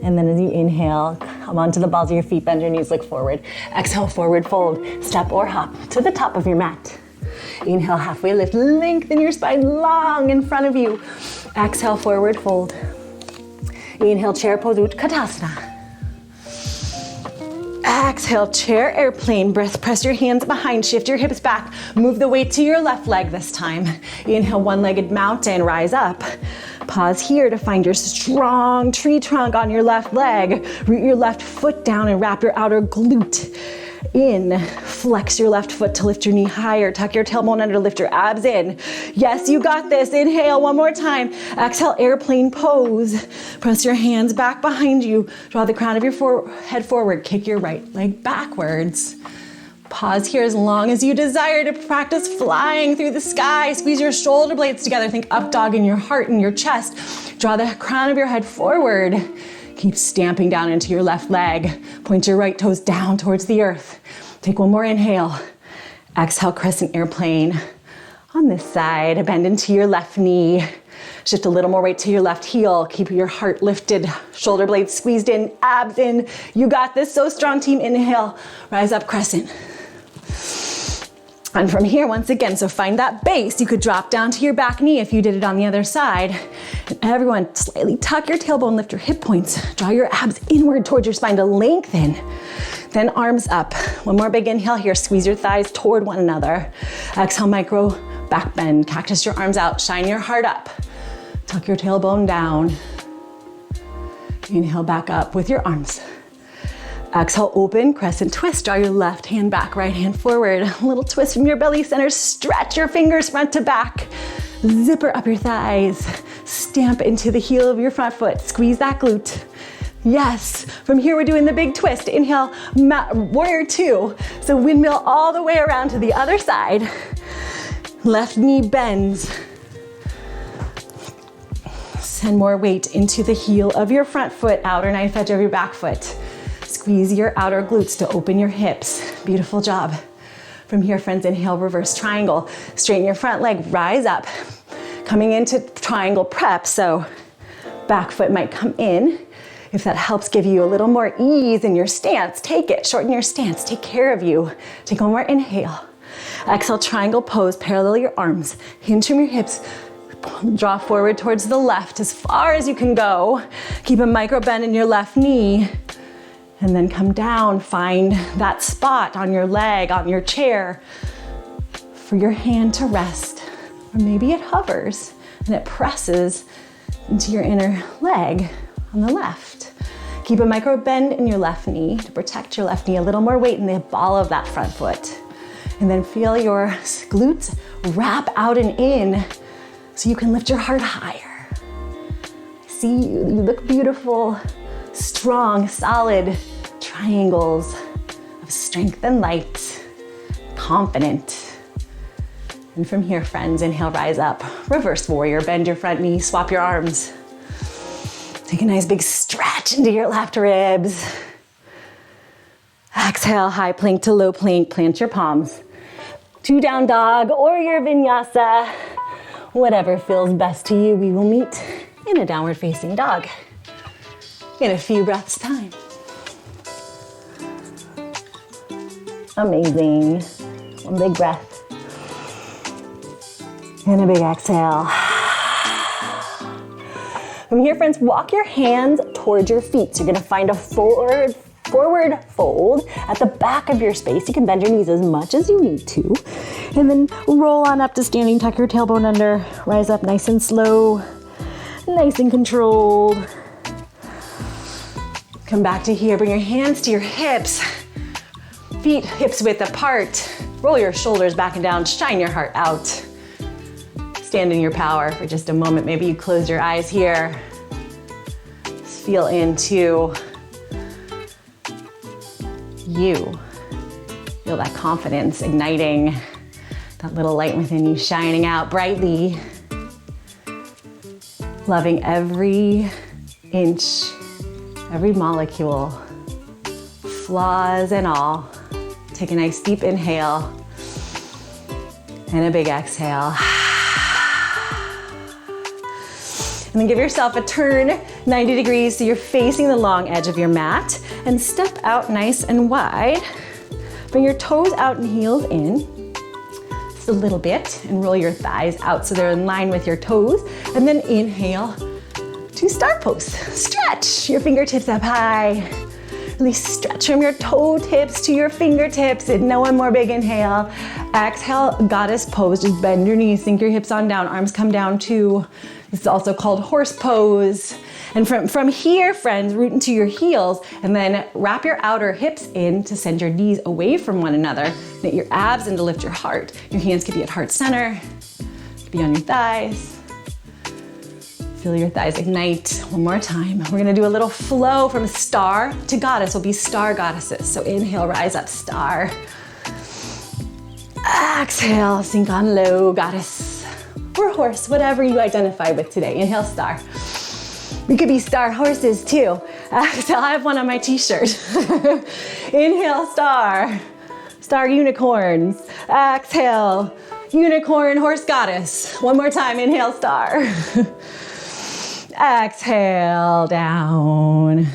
And then as you inhale, come onto the balls of your feet, bend your knees, look forward. Exhale, forward fold, step or hop to the top of your mat. Inhale, halfway lift, lengthen your spine long in front of you. Exhale, forward fold. Inhale, chair pose, Utkatasana. Exhale, chair airplane, breath, press your hands behind, shift your hips back, move the weight to your left leg this time. Inhale, one-legged mountain, rise up. Pause here to find your strong tree trunk on your left leg. Root your left foot down and wrap your outer glute in. Flex your left foot to lift your knee higher. Tuck your tailbone under, lift your abs in. Yes, you got this. Inhale one more time. Exhale, airplane pose. Press your hands back behind you. Draw the crown of your head forward. Kick your right leg backwards. Pause here as long as you desire to practice flying through the sky. Squeeze your shoulder blades together. Think up dog in your heart and your chest. Draw the crown of your head forward. Keep stamping down into your left leg. Point your right toes down towards the earth. Take one more inhale. Exhale, crescent airplane. On this side, bend into your left knee. Shift a little more weight to your left heel. Keep your heart lifted, shoulder blades squeezed in, abs in. You got this, so strong team. Inhale, rise up, crescent. And from here, once again, so find that base. You could drop down to your back knee if you did it on the other side. And everyone, slightly tuck your tailbone, lift your hip points. Draw your abs inward towards your spine to lengthen. Then arms up. One more big inhale here. Squeeze your thighs toward one another. Exhale, micro back bend. Cactus your arms out. Shine your heart up. Tuck your tailbone down. Inhale back up with your arms. Exhale, open, crescent twist. Draw your left hand back, right hand forward. A little twist from your belly center. Stretch your fingers front to back. Zipper up your thighs. Stamp into the heel of your front foot. Squeeze that glute. Yes, from here we're doing the big twist. Inhale, warrior two. So windmill all the way around to the other side. Left knee bends. Send more weight into the heel of your front foot, outer knife edge of your back foot. Squeeze your outer glutes to open your hips. Beautiful job. From here, friends, inhale, reverse triangle. Straighten your front leg, rise up. Coming into triangle prep, so back foot might come in. If that helps give you a little more ease in your stance, take it. Shorten your stance, take care of you. Take one more inhale. Exhale, triangle pose, parallel your arms. Hinge from your hips. Draw forward towards the left as far as you can go. Keep a micro bend in your left knee. And then come down, find that spot on your leg, on your chair, for your hand to rest. Or maybe it hovers and it presses into your inner leg on the left. Keep a micro bend in your left knee to protect your left knee, a little more weight in the ball of that front foot. And then feel your glutes wrap out and in so you can lift your heart higher. See, you look beautiful, strong, solid triangles of strength and light, confident. And from here, friends, inhale, rise up. Reverse warrior, bend your front knee, swap your arms. Take a nice big stretch into your left ribs. Exhale, high plank to low plank, plant your palms. 2 down dog or your vinyasa, whatever feels best to you. We will meet in a downward facing dog in a few breaths time. Amazing. One big breath. And a big exhale. From here, friends, walk your hands towards your feet. So you're gonna find a forward fold at the back of your space. You can bend your knees as much as you need to. And then roll on up to standing, tuck your tailbone under, rise up nice and slow, nice and controlled. Come back to here, bring your hands to your hips. Feet hips width apart. Roll your shoulders back and down, shine your heart out. Stand in your power for just a moment. Maybe you close your eyes here. Just feel into you. Feel that confidence igniting, that little light within you shining out brightly. Loving every inch, every molecule, flaws and all. Take a nice deep inhale and a big exhale. And then give yourself a turn 90 degrees so you're facing the long edge of your mat and step out nice and wide. Bring your toes out and heels in just a little bit and roll your thighs out so they're in line with your toes. And then inhale to star pose. Stretch your fingertips up high. Really stretch from your toe tips to your fingertips and no one more big inhale. Exhale, goddess pose. Just bend your knees, sink your hips on down, arms come down too. This is also called horse pose. And from here, friends, root into your heels and then wrap your outer hips in to send your knees away from one another. Knit your abs in to lift your heart. Your hands could be at heart center, could be on your thighs. Feel your thighs ignite. One more time. We're gonna do a little flow from star to goddess. We'll be star goddesses. So inhale, rise up, star. Exhale, sink on low, goddess. Or horse, whatever you identify with today. Inhale, star. We could be star horses too. Exhale, I have one on my t-shirt. Inhale, star. Star unicorns. Exhale, unicorn, horse goddess. One more time, inhale, star. Exhale, down.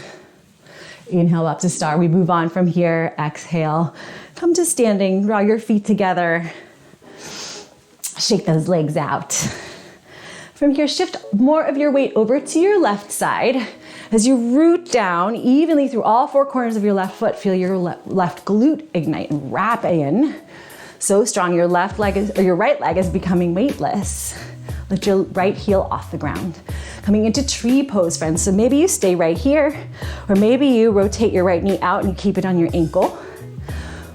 Inhale up to star. We move on from here. Exhale, come to standing. Draw your feet together. Shake those legs out. From here, shift more of your weight over to your left side. As you root down evenly through all 4 corners of your left foot, feel your left glute ignite and wrap in. So strong, your your right leg is becoming weightless. Lift your right heel off the ground. Coming into tree pose, friends. So maybe you stay right here, or maybe you rotate your right knee out and keep it on your ankle.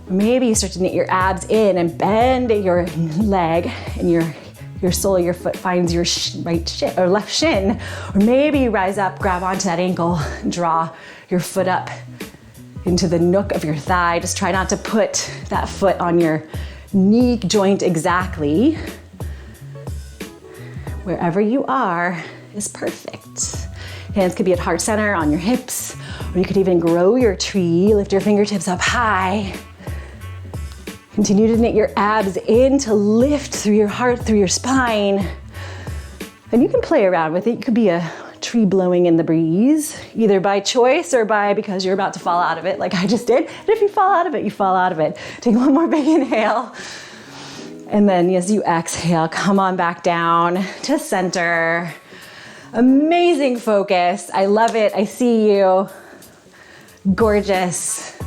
Or maybe you start to knit your abs in and bend your leg and your sole of your foot finds your right shin or left shin. Or maybe you rise up, grab onto that ankle, draw your foot up into the nook of your thigh. Just try not to put that foot on your knee joint exactly. Wherever you are is perfect. Hands could be at heart center on your hips, or you could even grow your tree, lift your fingertips up high. Continue to knit your abs in to lift through your heart, through your spine. And you can play around with it. You could be a tree blowing in the breeze, either by choice or because you're about to fall out of it, like I just did. And if you fall out of it, you fall out of it. Take one more big inhale. And then as you exhale, come on back down to center. Amazing focus. I love it. I see you. Gorgeous.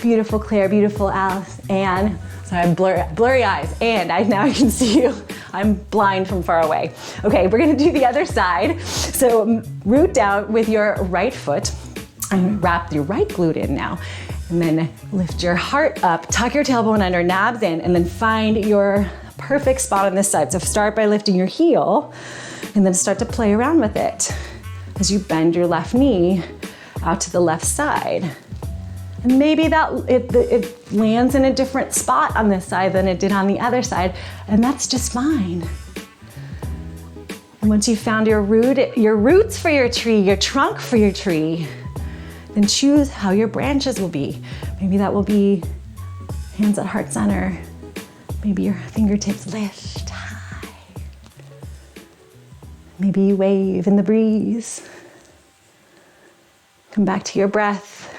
Beautiful Claire, beautiful Alice, Anne. Sorry, blurry eyes. And now I can see you. I'm blind from far away. Okay, we're gonna do the other side. So root down with your right foot. And wrap your right glute in now. And then lift your heart up, tuck your tailbone under, nabs in, and then find your perfect spot on this side. So start by lifting your heel and then start to play around with it as you bend your left knee out to the left side. And maybe that it lands in a different spot on this side than it did on the other side, and that's just fine. And once you've found your roots for your tree, your trunk for your tree, then choose how your branches will be. Maybe that will be hands at heart center. Maybe your fingertips lift high. Maybe you wave in the breeze. Come back to your breath.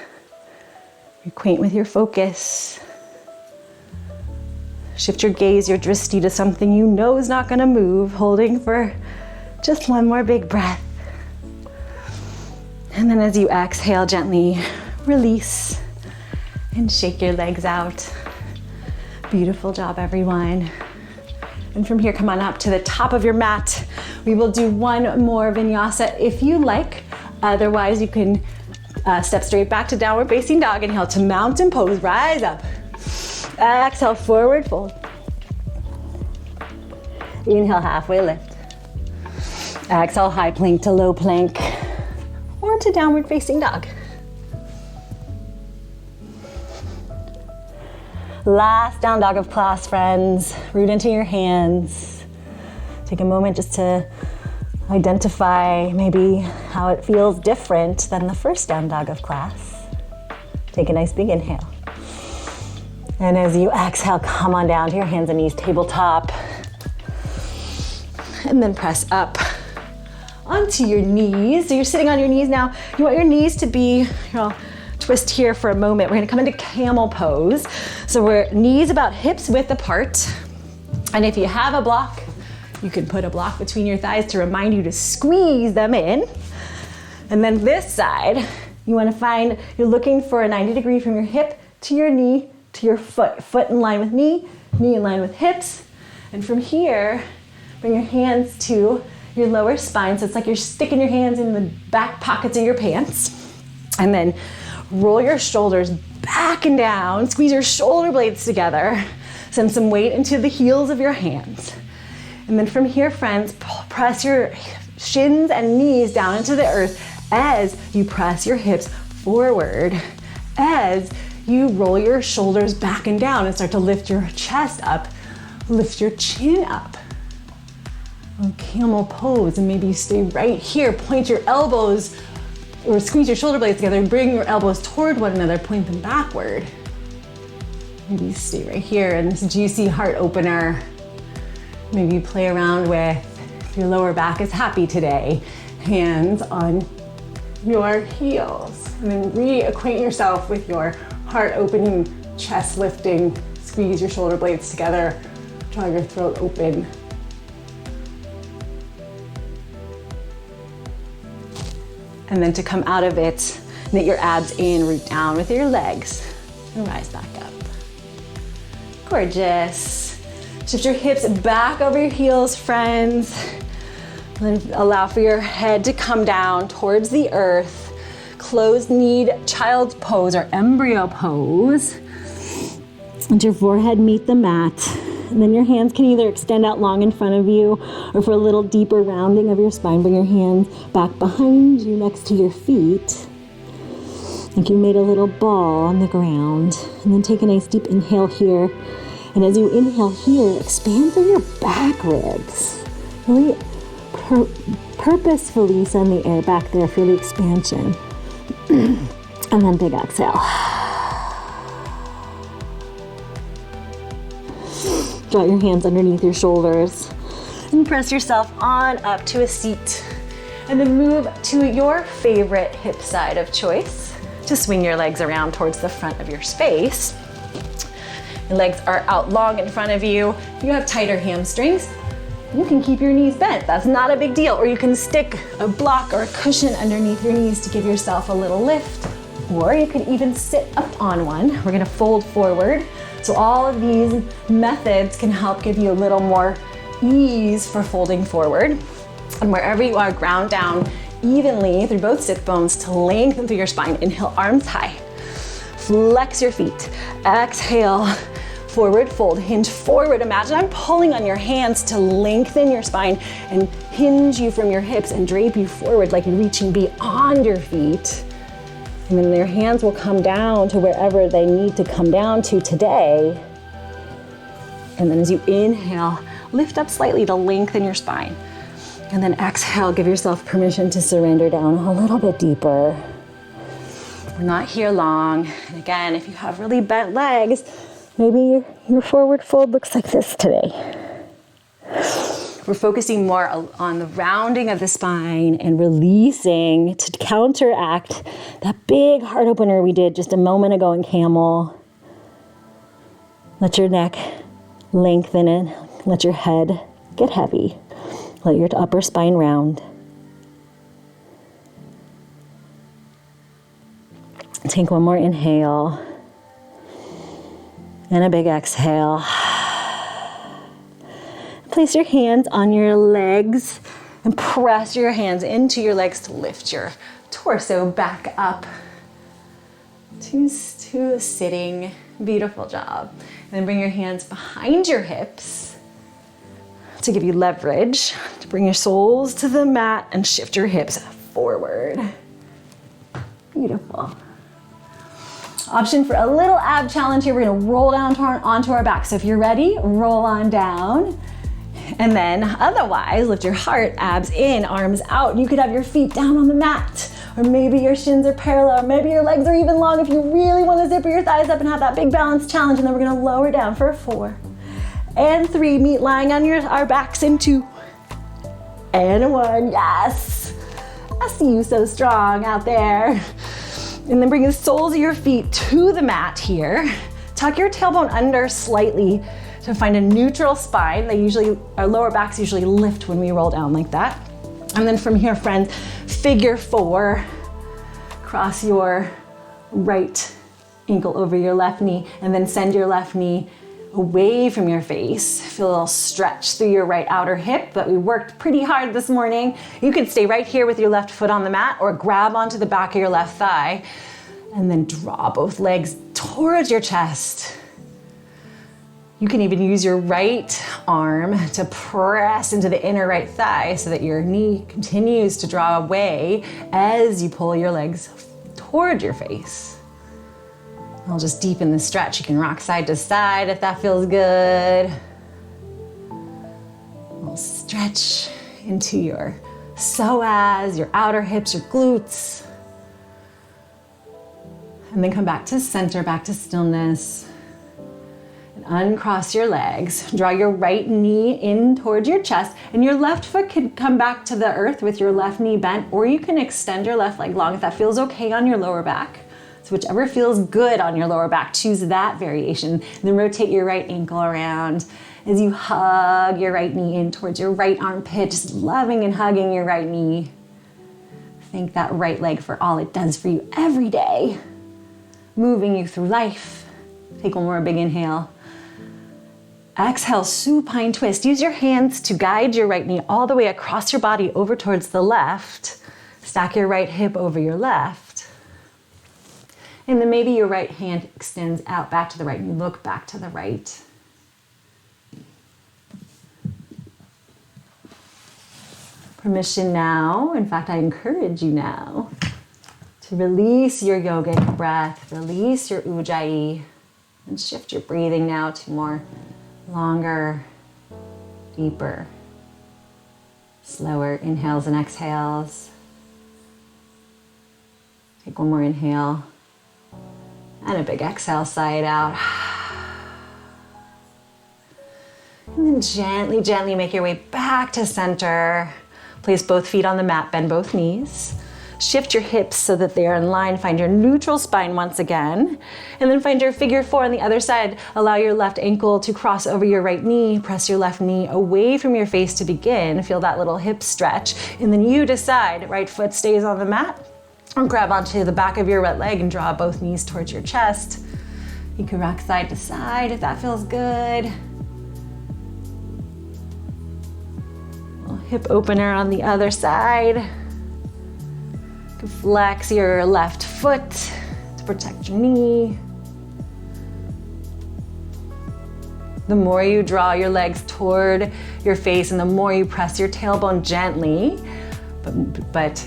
Acquaint with your focus. Shift your gaze, your drishti, to something you know is not gonna move, holding for just one more big breath. And then as you exhale, gently release and shake your legs out. Beautiful job, everyone. And from here, come on up to the top of your mat. We will do one more vinyasa if you like. Otherwise, you can step straight back to downward facing dog. Inhale to mountain pose, rise up. Exhale, forward fold. Inhale, halfway lift. Exhale, high plank to low plank or to downward facing dog. Last down dog of class, friends. Root into your hands. Take a moment just to identify maybe how it feels different than the first down dog of class. Take a nice big inhale. And as you exhale, come on down to your hands and knees, tabletop. And then press up onto your knees. So you're sitting on your knees now. You want your knees to be, twist here for a moment. We're gonna come into camel pose. So we're knees about hips width apart. And if you have a block, you can put a block between your thighs to remind you to squeeze them in. And then this side, you wanna find, you're looking for a 90 degree from your hip to your knee to your foot. Foot in line with knee, knee in line with hips. And from here, bring your hands to your lower spine. So it's like you're sticking your hands in the back pockets of your pants. And then roll your shoulders back and down. Squeeze your shoulder blades together. Send some weight into the heels of your hands. And then from here, friends, press your shins and knees down into the earth as you press your hips forward, as you roll your shoulders back and down and start to lift your chest up, lift your chin up. Camel pose, and maybe you stay right here. Point your elbows or squeeze your shoulder blades together and bring your elbows toward one another, point them backward. Maybe you stay right here in this juicy heart opener. Maybe you play around with, if your lower back is happy today, hands on your heels. And then reacquaint yourself with your heart opening, chest lifting. Squeeze your shoulder blades together, draw your throat open. And then to come out of it, knit your abs in, root down with your legs, and rise back up. Gorgeous. Shift your hips back over your heels, friends. Then allow for your head to come down towards the earth. Closed-kneed child's pose or embryo pose. Let your forehead meet the mat. And then your hands can either extend out long in front of you, or for a little deeper rounding of your spine, bring your hands back behind you next to your feet. Like you made a little ball on the ground. And then take a nice deep inhale here. And as you inhale here, expand through your back ribs. Really purposefully send the air back there for the expansion. And then big exhale. Draw your hands underneath your shoulders and press yourself on up to a seat. And then move to your favorite hip side of choice to swing your legs around towards the front of your space. Your legs are out long in front of you. You have tighter hamstrings. You can keep your knees bent. That's not a big deal. Or you can stick a block or a cushion underneath your knees to give yourself a little lift. Or you could even sit up on one. We're gonna fold forward. So all of these methods can help give you a little more ease for folding forward. And wherever you are, ground down evenly through both sit bones to lengthen through your spine. Inhale, arms high. Flex your feet. Exhale, forward fold, hinge forward. Imagine I'm pulling on your hands to lengthen your spine and hinge you from your hips and drape you forward like you're reaching beyond your feet. And then your hands will come down to wherever they need to come down to today. And then as you inhale, lift up slightly to lengthen your spine. And then exhale, give yourself permission to surrender down a little bit deeper. We're not here long. And again, if you have really bent legs, maybe your forward fold looks like this today. We're focusing more on the rounding of the spine and releasing to counteract that big heart opener we did just a moment ago in camel. Let your neck lengthen it. Let your head get heavy. Let your upper spine round. Take one more inhale. And a big exhale. Place your hands on your legs and press your hands into your legs to lift your torso back up to sitting. Beautiful job. And then bring your hands behind your hips to give you leverage, to bring your soles to the mat and shift your hips forward. Beautiful. Option for a little ab challenge here. We're gonna roll down onto our back. So if you're ready, roll on down. And then otherwise, lift your heart, abs in, arms out. You could have your feet down on the mat, or maybe your shins are parallel, or maybe your legs are even long if you really want to zip your thighs up and have that big balance challenge. And then we're gonna lower down for 4 and 3. Meet lying on our backs in 2 and 1. Yes, I see you so strong out there. And then bring the soles of your feet to the mat here. Tuck your tailbone under slightly to find a neutral spine. Our lower backs usually lift when we roll down like that. And then from here, friends, figure 4. Cross your right ankle over your left knee and then send your left knee away from your face. Feel a little stretch through your right outer hip, but we worked pretty hard this morning. You can stay right here with your left foot on the mat or grab onto the back of your left thigh and then draw both legs towards your chest. You can even use your right arm to press into the inner right thigh so that your knee continues to draw away as you pull your legs toward your face. I'll just deepen the stretch. You can rock side to side if that feels good. We'll stretch into your psoas, your outer hips, your glutes. And then come back to center, back to stillness. Uncross your legs. Draw your right knee in towards your chest, and your left foot can come back to the earth with your left knee bent, or you can extend your left leg long if that feels okay on your lower back. So whichever feels good on your lower back, choose that variation. And then rotate your right ankle around as you hug your right knee in towards your right armpit, just loving and hugging your right knee. Thank that right leg for all it does for you every day, moving you through life. Take one more big inhale. Exhale, supine twist. Use your hands to guide your right knee all the way across your body over towards the left. Stack your right hip over your left. And then maybe your right hand extends out back to the right and you look back to the right. Permission now, in fact, I encourage you now to release your yogic breath, release your ujjayi, and shift your breathing now to more longer, deeper, slower inhales and exhales. Take one more inhale and a big exhale, sigh it out. And then gently, gently make your way back to center. Place both feet on the mat, bend both knees. Shift your hips so that they are in line. Find your neutral spine once again. And then find your figure 4 on the other side. Allow your left ankle to cross over your right knee. Press your left knee away from your face to begin. Feel that little hip stretch. And then you decide, right foot stays on the mat, or grab onto the back of your right leg and draw both knees towards your chest. You can rock side to side if that feels good. Little hip opener on the other side. Flex your left foot to protect your knee. The more you draw your legs toward your face and the more you press your tailbone gently, but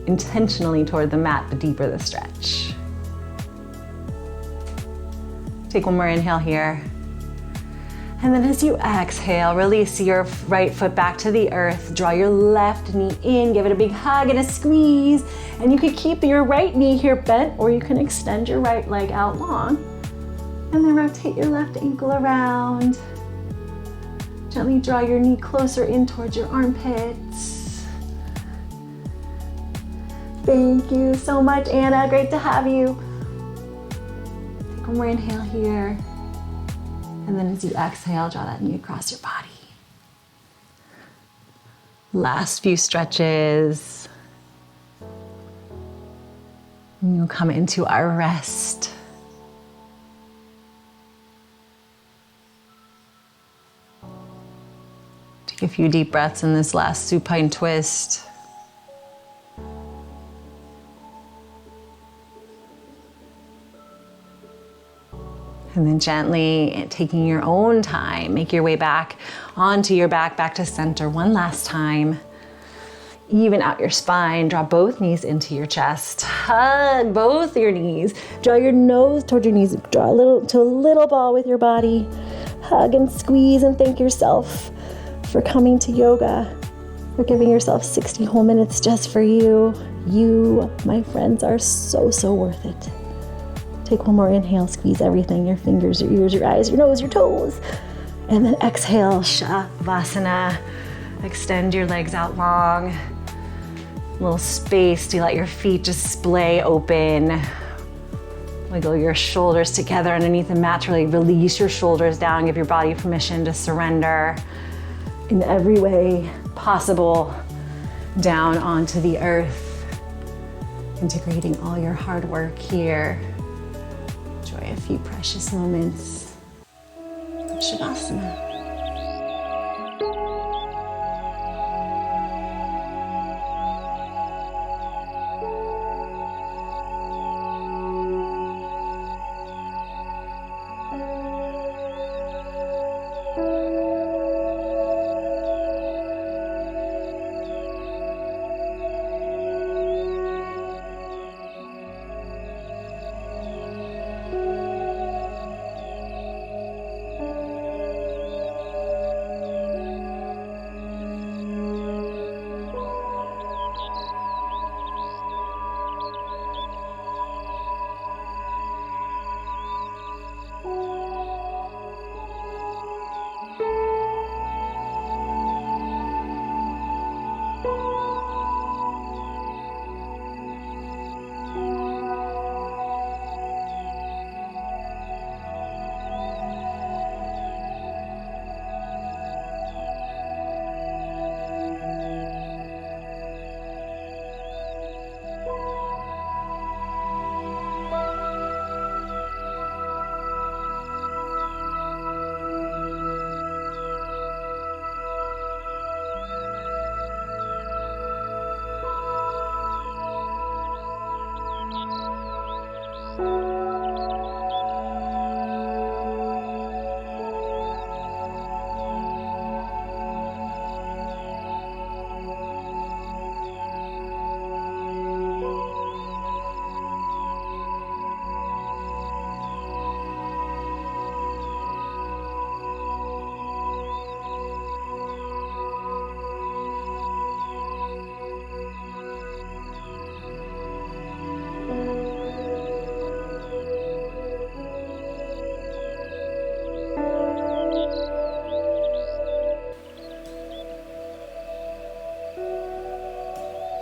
intentionally toward the mat, the deeper the stretch. Take one more inhale here. And then as you exhale, release your right foot back to the earth. Draw your left knee in, give it a big hug and a squeeze. And you can keep your right knee here bent, or you can extend your right leg out long. And then rotate your left ankle around. Gently draw your knee closer in towards your armpits. Thank you so much, Anna. Great to have you. Take one more inhale here. And then as you exhale, draw that knee across your body. Last few stretches. And we'll come into our rest. Take a few deep breaths in this last supine twist. And then gently, taking your own time, make your way back onto your back to center one last time. Even out your spine, draw both knees into your chest. Hug both your knees. Draw your nose toward your knees. Draw a little ball with your body. Hug and squeeze and thank yourself for coming to yoga, for giving yourself 60 whole minutes just for you. You, my friends, are so, so worth it. Take one more inhale, squeeze everything, your fingers, your ears, your eyes, your nose, your toes. And then exhale, Shavasana. Extend your legs out long. A little space to let your feet just splay open. Wiggle your shoulders together underneath the mat to really release your shoulders down. Give your body permission to surrender in every way possible down onto the earth. Integrating all your hard work here. Enjoy a few precious moments of Shavasana.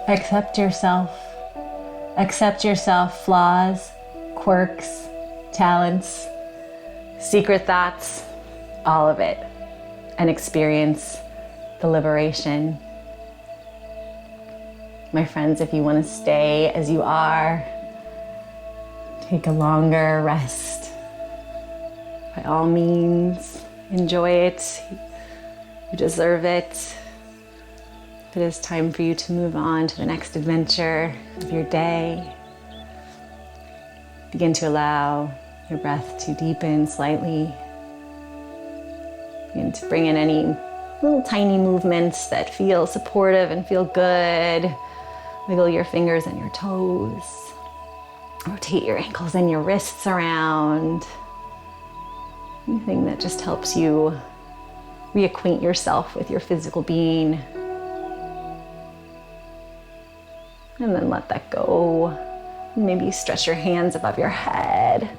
Accept yourself. Accept yourself, flaws, quirks, talents, secret thoughts, all of it, and experience the liberation. My friends, if you want to stay as you are, take a longer rest. By all means, enjoy it. You deserve it. It is time for you to move on to the next adventure of your day. Begin to allow your breath to deepen slightly. Begin to bring in any little tiny movements that feel supportive and feel good. Wiggle your fingers and your toes. Rotate your ankles and your wrists around. Anything that just helps you reacquaint yourself with your physical being. And then let that go. Maybe stretch your hands above your head.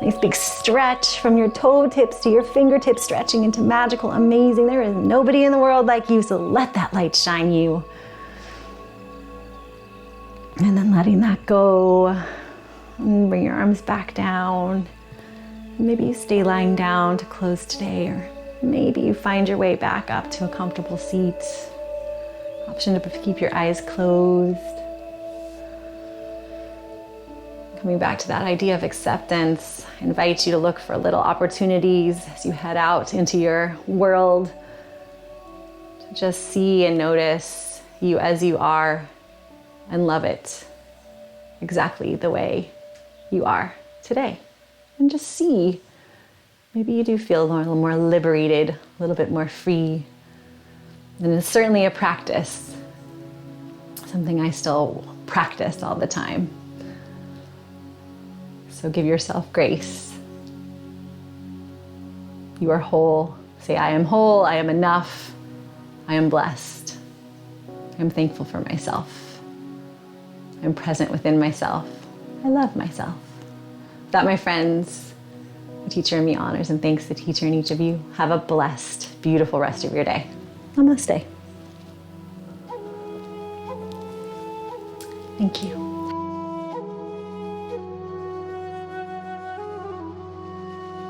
Nice big stretch from your toe tips to your fingertips, stretching into magical, amazing. There is nobody in the world like you, so let that light shine you. And then letting that go. And bring your arms back down. Maybe you stay lying down to close today, or maybe you find your way back up to a comfortable seat. Option to keep your eyes closed. Coming back to that idea of acceptance, I invite you to look for little opportunities as you head out into your world to just see and notice you as you are and love it exactly the way you are today. And just see, maybe you do feel a little more liberated, a little bit more free. And it's certainly a practice, something I still practice all the time. So give yourself grace. You are whole. Say, I am whole, I am enough, I am blessed. I'm thankful for myself. I'm present within myself. I love myself. With that, my friends, the teacher in me honors and thanks the teacher in each of you. Have a blessed, beautiful rest of your day. Namaste. Thank you.